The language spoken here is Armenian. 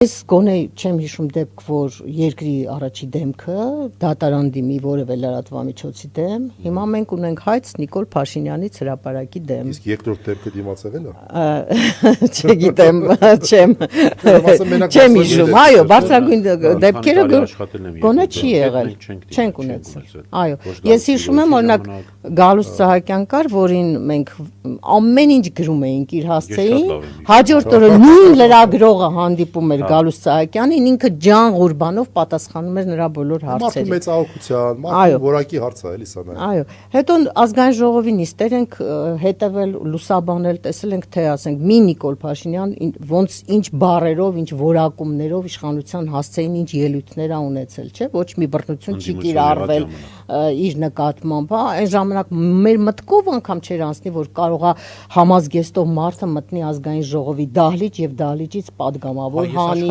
Ես գոնե չեմ հիշում դեպք, որ երկրի առաջի դեմքը դատարան դիմի որևէ լրատվամիջոցի դեմ, հիմա մենք ունենք հայց Նիկոլ Փաշինյանից հրապարակի դեմ։ Իսկ երկրորդ դեպքը դիմաց եղել է։ Չգիտեմ, չեմ հիշում, այո, բարձրագույն դեպքերը գոնե չի եղել, չենք ունեցել։ Այո, ես հիշում եմ օրինակ Գալուստ Սահակյան կար, որին մենք ամեն ինչ գրում էինք իր հասցեին, հաջորդ օրը նույն լրագրողը հանդիպում էր Գալուստ Սահակյանին, ինքը ջան ղուրբանով պատասխանում էր նրա բոլոր հարցերին։ Մարդու մեծահոգության, մարդու որակի հարց է, էլի սա նայ։ Այո, հետո ազգային ժողովի նիստեր ենք հետևել, լուսաբանել, տեսել ենք թե ասենք մի Նիկոլ Փաշինյան ոնց ինչ բառերով, ինչ որակումներով իշխանության հասցեին ինչ ելույթներ ա ունեցել, չէ՞, ոչ մի բռնություն չի կիրառվել իր նկատմամբ, հա, այն ժամանակ մեր մտքով անգամ չէր անցնի, որ կարողա համազգեստով մարդը մտնի ազգային ժողովի դահլիճ եւ դահլիճից падգամավոր հանի